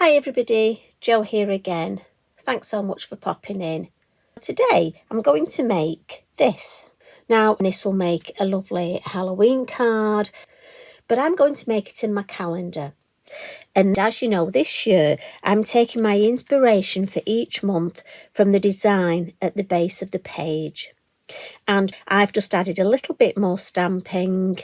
Hi everybody, Jo here again. Thanks so much for popping in. Today I'm going to make this. Now this will make a lovely Halloween card, but I'm going to make it in my calendar. And as you know, this year I'm taking my inspiration for each month from the design at the base of the page. And I've just added a little bit more stamping,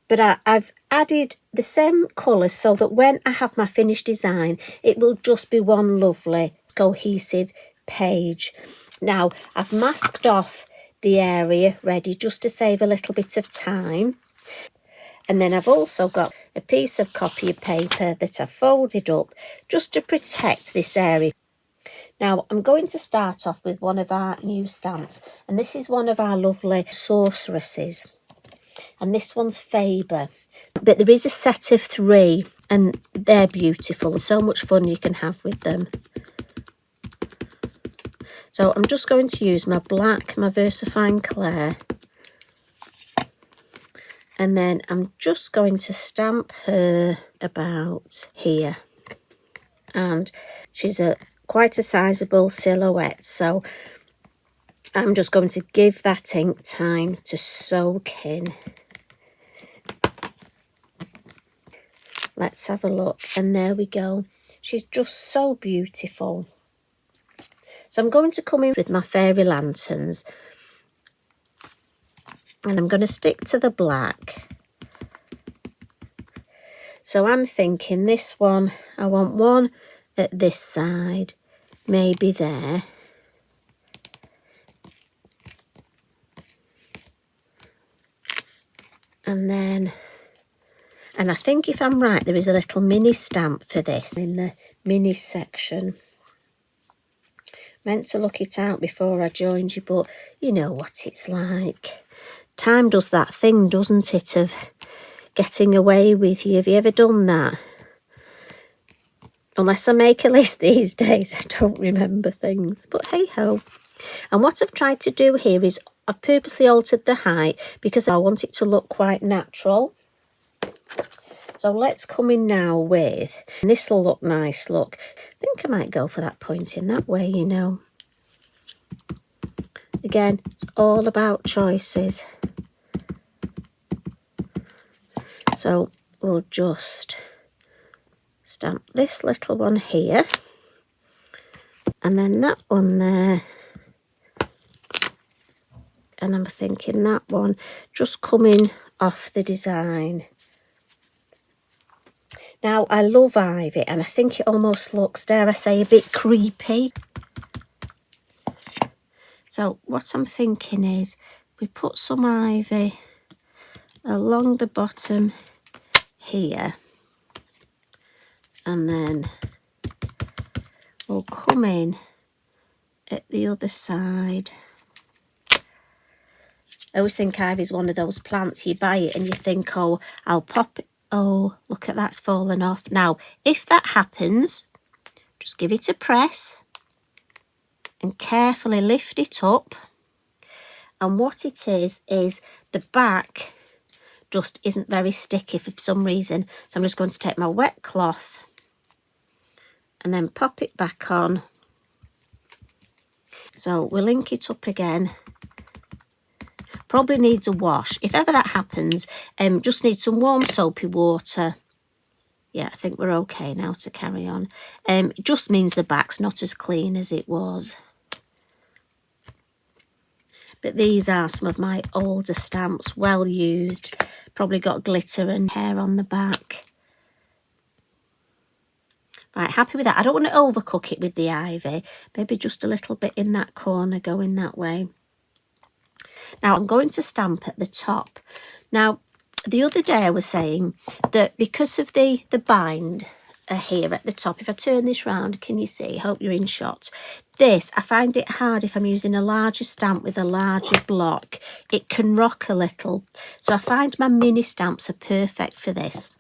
but I've added the same colours so that when I have my finished design, it will just be one lovely cohesive page. Now, I've masked off the area ready just to save a little bit of time. And then I've also got a piece of copy paper that I've folded up just to protect this area. Now, I'm going to start off with one of our new stamps, and this is one of our lovely sorceresses. And this one's Faba, but there is a set of 3 and they're beautiful. So much fun you can have with them. So I'm just going to use my black, my VersaFine Clair, and then I'm just going to stamp her about here. And she's quite a sizable silhouette, so I'm just going to give that ink time to soak in. Let's have a look, and there we go. She's just so beautiful. So I'm going to come in with my fairy lanterns, and I'm going to stick to the black. So I'm thinking this one, I want one at this side, maybe there. And I think if I'm right, there is a little mini stamp for this in the mini section. Meant to look it out before I joined you, but you know what it's like. Time does that thing, doesn't it, of getting away with you. Have you ever done that? Unless I make a list these days, I don't remember things. But hey ho. And what I've tried to do here is I've purposely altered the height because I want it to look quite natural. So let's come in now with, and this will look nice, look. I think I might go for that pointing that way, you know. Again, it's all about choices. So we'll just stamp this little one here. And then that one there. And I'm thinking that one just coming off the design. Now, I love ivy, and I think it almost looks, dare I say, a bit creepy. So what I'm thinking is we put some ivy along the bottom here, and then we'll come in at the other side. I always think ivy's one of those plants, you buy it and you think, oh, I'll pop it. Oh, look at that's fallen off. Now, if that happens, just give it a press and carefully lift it up. And what it is the back just isn't very sticky for some reason. So I'm just going to take my wet cloth and then pop it back on. So we'll link it up again. Probably needs a wash. If ever that happens, just need some warm soapy water. Yeah, I think we're okay now to carry on. It just means the back's not as clean as it was. But these are some of my older stamps, well used. Probably got glitter and hair on the back. Right, happy with that. I don't want to overcook it with the ivy. Maybe just a little bit in that corner going that way. Now, I'm going to stamp at the top. Now, the other day I was saying that because of the bind here at the top, if I turn this round, can you see? Hope you're in shot. This, I find it hard if I'm using a larger stamp with a larger block. It can rock a little. So I find my mini stamps are perfect for this.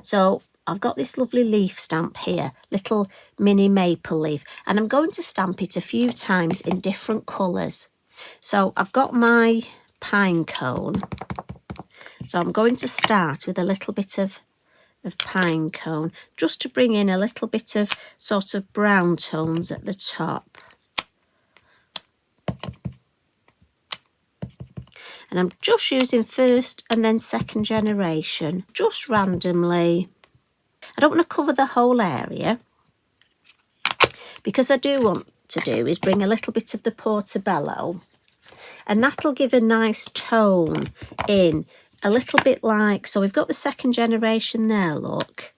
So I've got this lovely leaf stamp here, little mini maple leaf, and I'm going to stamp it a few times in different colours. So I've got my pine cone. So I'm going to start with a little bit of of pine cone, just to bring in a little bit of sort of brown tones at the top. And I'm just using first and then second generation, just randomly. I don't want to cover the whole area, because I do want to do is bring a little bit of the Portobello, and that'll give a nice tone in, a little bit like, so we've got the second generation there, look,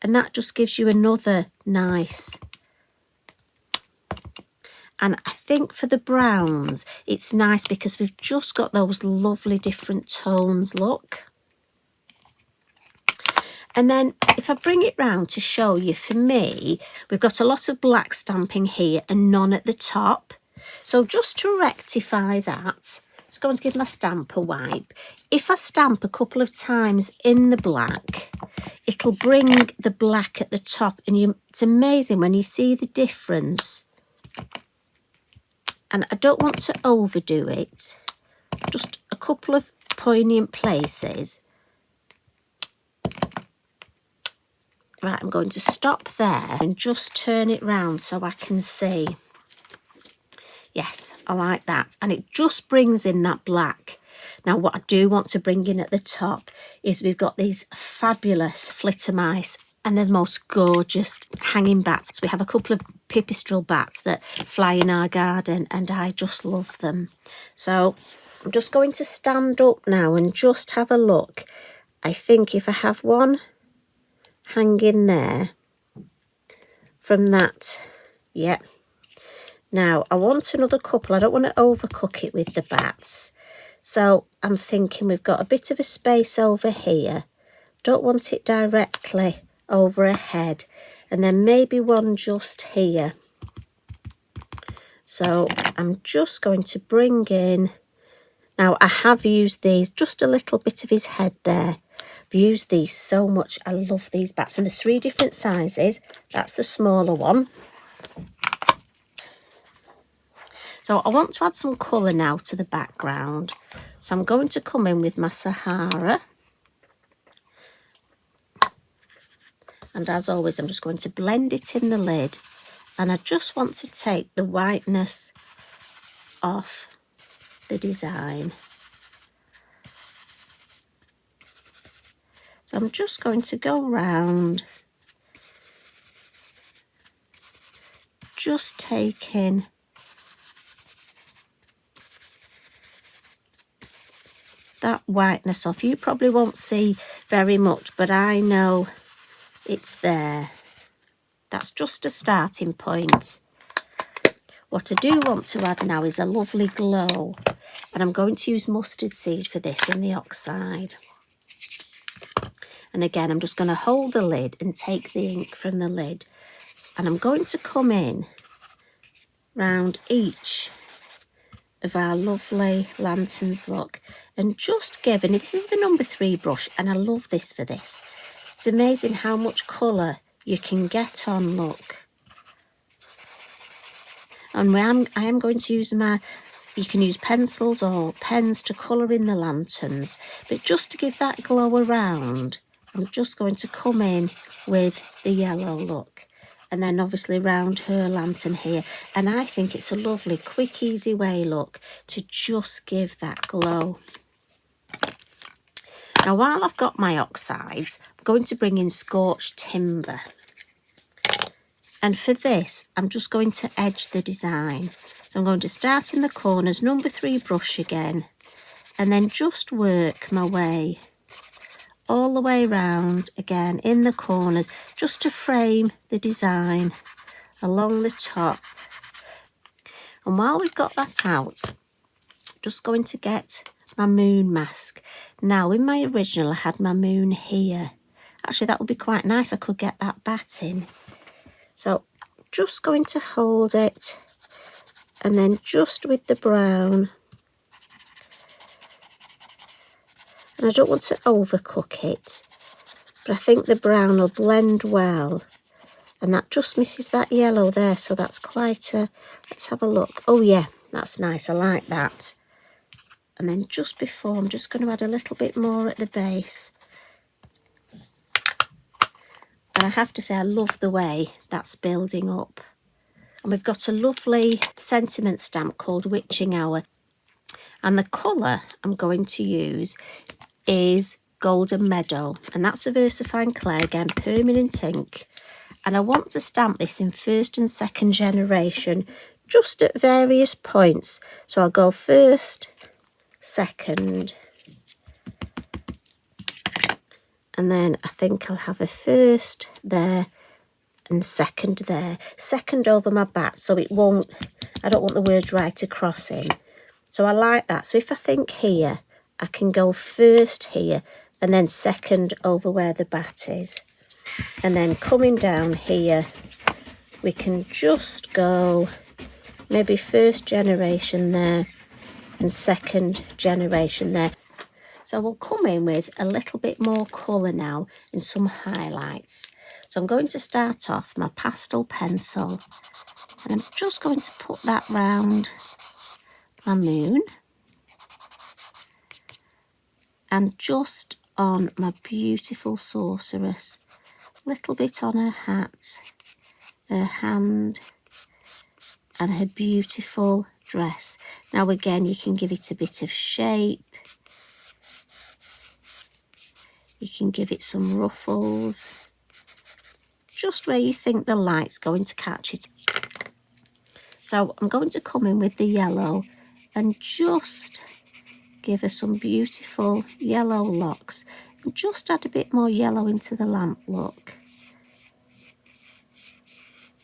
and that just gives you another nice. And I think for the browns, it's nice because we've just got those lovely different tones, look. And then if I bring it round to show you, for me, we've got a lot of black stamping here and none at the top. So just to rectify that, just going to give my stamp a wipe. If I stamp a couple of times in the black, it'll bring the black at the top. And it's amazing when you see the difference. And I don't want to overdo it, just a couple of poignant places. Right, I'm going to stop there and just turn it round so I can see. Yes, I like that. And it just brings in that black. Now, what I do want to bring in at the top is we've got these fabulous flitter mice, and they're the most gorgeous hanging bats. We have a couple of pipistrelle bats that fly in our garden, and I just love them. So I'm just going to stand up now and just have a look. I think if I have one hanging there from that, yeah. Now I want another couple. I don't want to overcook it with the bats. So I'm thinking we've got a bit of a space over here. Don't want it directly over a head, and then maybe one just here. So I'm just going to bring in, now I have used these, just a little bit of his head there. I've used these so much. I love these bats, and there's 3 different sizes. That's the smaller one. So I want to add some colour now to the background. So I'm going to come in with my Sahara. And as always, I'm just going to blend it in the lid. And I just want to take the whiteness off the design. So I'm just going to go round, just taking that whiteness off. You probably won't see very much, but I know it's there. That's just a starting point. What I do want to add now is a lovely glow, and I'm going to use mustard seed for this in the oxide. And again, I'm just going to hold the lid and take the ink from the lid, and I'm going to come in round each of our lovely lanterns, look, and just give, and this is the number 3 brush, and I love this for this. It's amazing how much colour you can get on, look. And I am going to use you can use pencils or pens to colour in the lanterns, but just to give that glow around, I'm just going to come in with the yellow, look. And then obviously round her lantern here. And I think it's a lovely, quick, easy way, look, to just give that glow. Now, while I've got my oxides, I'm going to bring in scorched timber. And for this, I'm just going to edge the design. So I'm going to start in the corners, number 3 brush again, and then just work my way all the way round again in the corners, just to frame the design along the top. And while we've got that out, just going to get my moon mask. Now, in my original, I had my moon here. Actually, that would be quite nice. I could get that bat in. So just going to hold it, and then just with the brown. And I don't want to overcook it, but I think the brown will blend well. And that just misses that yellow there, so that's quite a... Let's have a look. Oh yeah, that's nice. I like that. And then just before, I'm just going to add a little bit more at the base. And I have to say, I love the way that's building up. And we've got a lovely sentiment stamp called Witching Hour. And the colour I'm going to use is Golden Meadow. And that's the VersaFine clay, again, permanent ink. And I want to stamp this in first and second generation, just at various points. So I'll go first, second, and then I think I'll have a first there and second there. Second over my bat, so it won't, I don't want the words right across in. So I like that. So if I think here, I can go first here and then second over where the bat is. And then coming down here, we can just go maybe first generation there and second generation there. So we'll come in with a little bit more colour now and some highlights. So I'm going to start off my pastel pencil and I'm just going to put that round my moon and just on my beautiful sorceress. A little bit on her hat, her hand and her beautiful dress. Now again, you can give it a bit of shape. You can give it some ruffles, just where you think the light's going to catch it. So I'm going to come in with the yellow and just give her some beautiful yellow locks and just add a bit more yellow into the lamp look.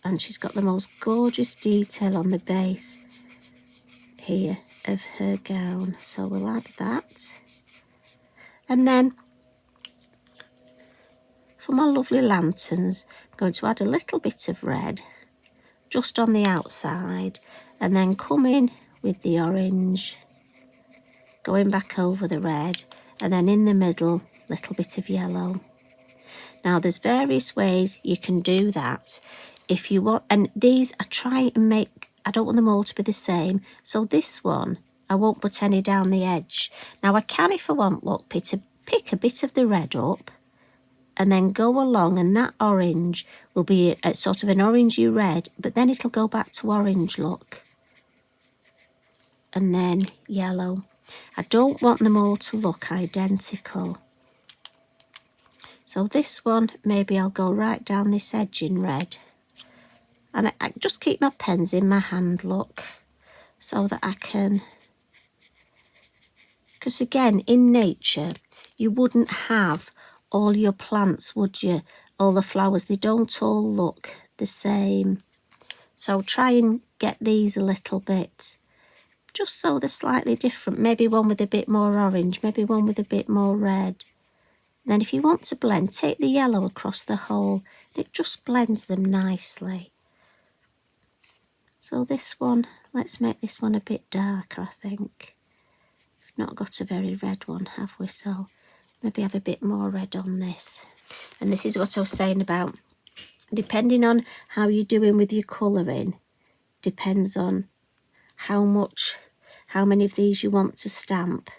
And she's got the most gorgeous detail on the base here of her gown. So we'll add that. And then for my lovely lanterns, I'm going to add a little bit of red just on the outside and then come in with the orange, going back over the red, and then in the middle, a little bit of yellow. Now there's various ways you can do that if you want, and these I try and make, I don't want them all to be the same. So this one, I won't put any down the edge. Now I can, if I want, look, pick a bit of the red up and then go along, and that orange will be a sort of an orangey red, but then it'll go back to orange look. And then yellow. I don't want them all to look identical. So this one, maybe I'll go right down this edge in red. And I just keep my pens in my hand, look, so that I can, because again, in nature, you wouldn't have all your plants, would you? All the flowers, they don't all look the same. So try and get these a little bit, just so they're slightly different. Maybe one with a bit more orange, maybe one with a bit more red. Then if you want to blend, take the yellow across the whole. It just blends them nicely. So this one, let's make this one a bit darker, I think. We've not got a very red one, have we? So maybe have a bit more red on this. And this is what I was saying about, depending on how you're doing with your colouring, depends on how many of these you want to stamp.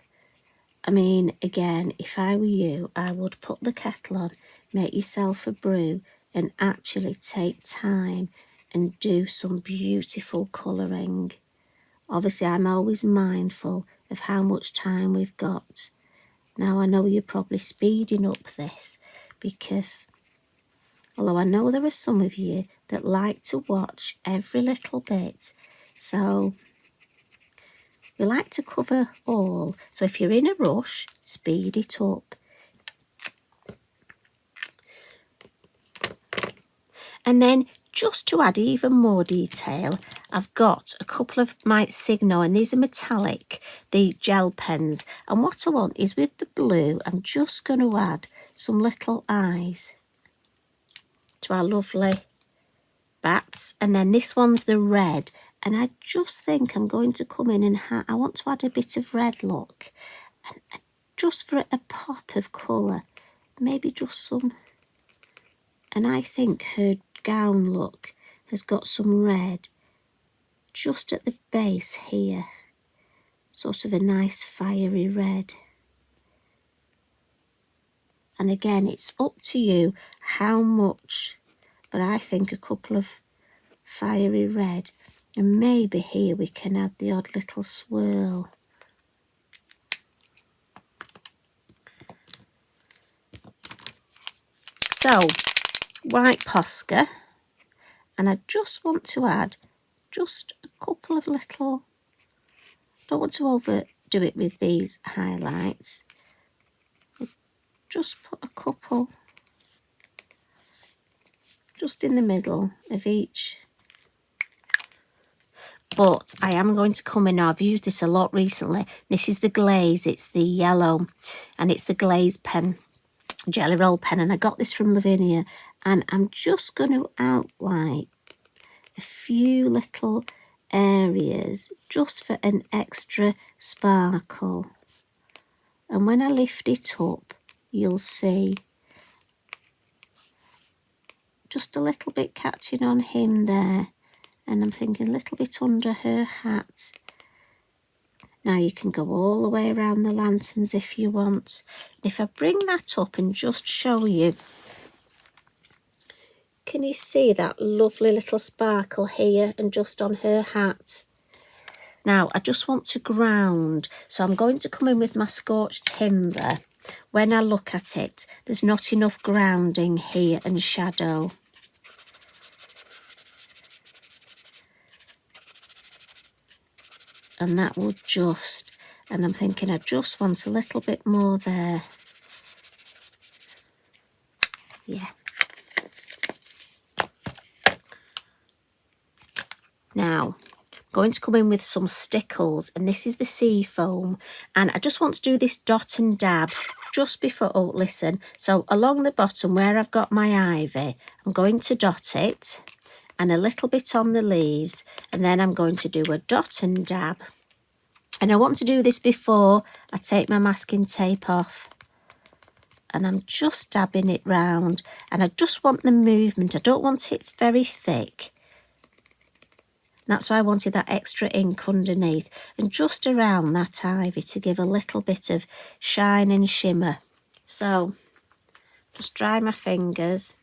I mean, again, if I were you, I would put the kettle on, make yourself a brew, and actually take time and do some beautiful colouring. Obviously, I'm always mindful of how much time we've got. Now, I know you're probably speeding up this because, although I know there are some of you that like to watch every little bit, so we like to cover all. So if you're in a rush, speed it up. And then just to add even more detail, I've got a couple of my Signo, and these are metallic, the gel pens. And what I want is with the blue, I'm just going to add some little eyes to our lovely bats. And then this one's the red. And I just think I'm going to come in and I want to add a bit of red look. And just for a pop of colour, maybe just some. And I think her gown look has got some red just at the base here, sort of a nice fiery red. And again, it's up to you how much, but I think a couple of fiery red, and maybe here we can add the odd little swirl. So, white Posca, and I just want to add just a couple of little, don't want to overdo it with these highlights, just put a couple just in the middle of each. But I am going to come in now. I've used this a lot recently. This is the glaze, it's the yellow, and it's the glaze pen, jelly roll pen, and I got this from Lavinia, and I'm just going to outline a few little areas just for an extra sparkle. And when I lift it up, you'll see just a little bit catching on him there, and I'm thinking a little bit under her hat. Now you can go all the way around the lanterns if you want. If I bring that up and just show you, can you see that lovely little sparkle here and just on her hat? Now I just want to ground, so I'm going to come in with my scorched timber. When I look at it, there's not enough grounding here and shadow. And that would just, and I'm thinking I just want a little bit more there. Yeah. Now, I'm going to come in with some Stickles, and this is the sea foam, and I just want to do this dot and dab just before, oh listen, so along the bottom where I've got my ivy, I'm going to dot it, and a little bit on the leaves, and then I'm going to do a dot and dab. And I want to do this before I take my masking tape off. And I'm just dabbing it round, and I just want the movement. I don't want it very thick. That's why I wanted that extra ink underneath, and just around that ivy to give a little bit of shine and shimmer. So just dry my fingers.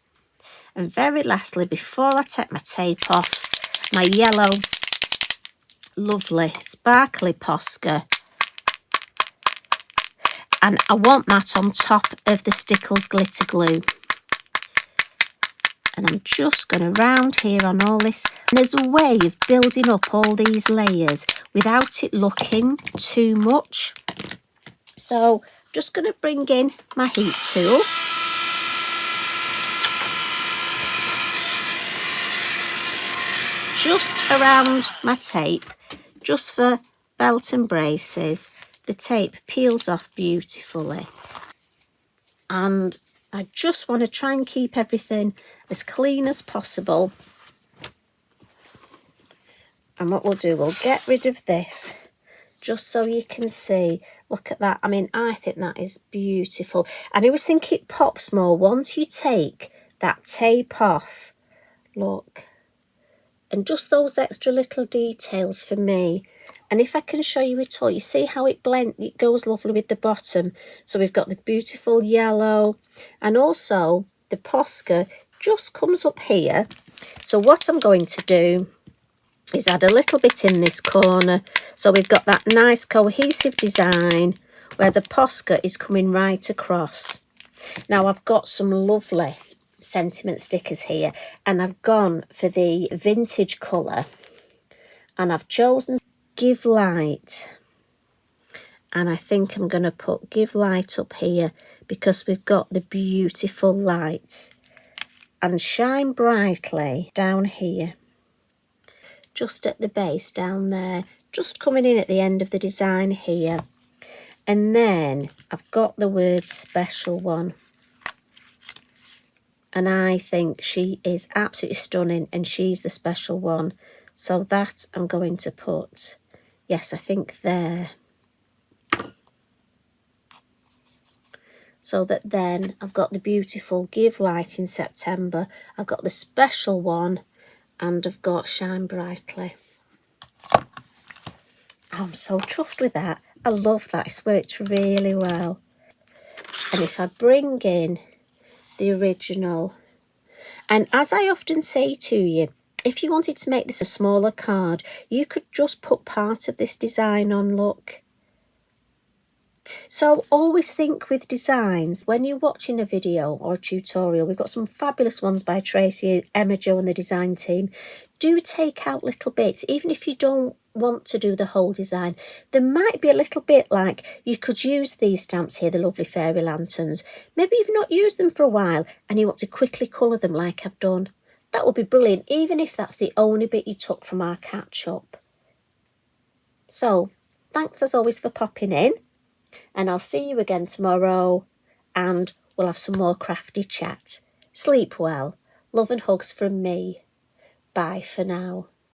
And very lastly, before I take my tape off, my yellow, lovely, sparkly Posca. And I want that on top of the Stickles glitter glue. And I'm just going to round here on all this. And there's a way of building up all these layers without it looking too much. So just going to bring in my heat tool. Just around my tape, just for belt and braces. The tape peels off beautifully. And I just want to try and keep everything as clean as possible. And what we'll do, we'll get rid of this just so you can see. Look at that. I mean, I think that is beautiful. And I always think it pops more once you take that tape off. Look. And just those extra little details for me. And if I can show you it all, you see how it blends, it goes lovely with the bottom. So we've got the beautiful yellow, and also the Posca just comes up here. So what I'm going to do is add a little bit in this corner. So we've got that nice cohesive design where the Posca is coming right across. Now I've got some lovely sentiment stickers here, and I've gone for the vintage colour, and I've chosen Give Light, and I think I'm going to put Give Light up here because we've got the beautiful lights, and Shine Brightly down here, just at the base down there, just coming in at the end of the design here. And then I've got the word Special One. And I think she is absolutely stunning, and she's the special one. So that I'm going to put, yes, I think there. So that then I've got the beautiful Give Light in September. I've got the Special One, and I've got Shine Brightly. I'm so chuffed with that. I love that. It's worked really well. And if I bring in the original, and as I often say to you, if you wanted to make this a smaller card, you could just put part of this design on, look. So always think with designs, when you're watching a video or a tutorial, we've got some fabulous ones by Tracy, Emma, Jo and the design team. Do take out little bits, even if you don't want to do the whole design. There might be a little bit like you could use these stamps here, the lovely fairy lanterns. Maybe you've not used them for a while and you want to quickly colour them like I've done. That would be brilliant, even if that's the only bit you took from our catch-up. So, thanks as always for popping in, and I'll see you again tomorrow, and we'll have some more crafty chat. Sleep well. Love and hugs from me. Bye for now.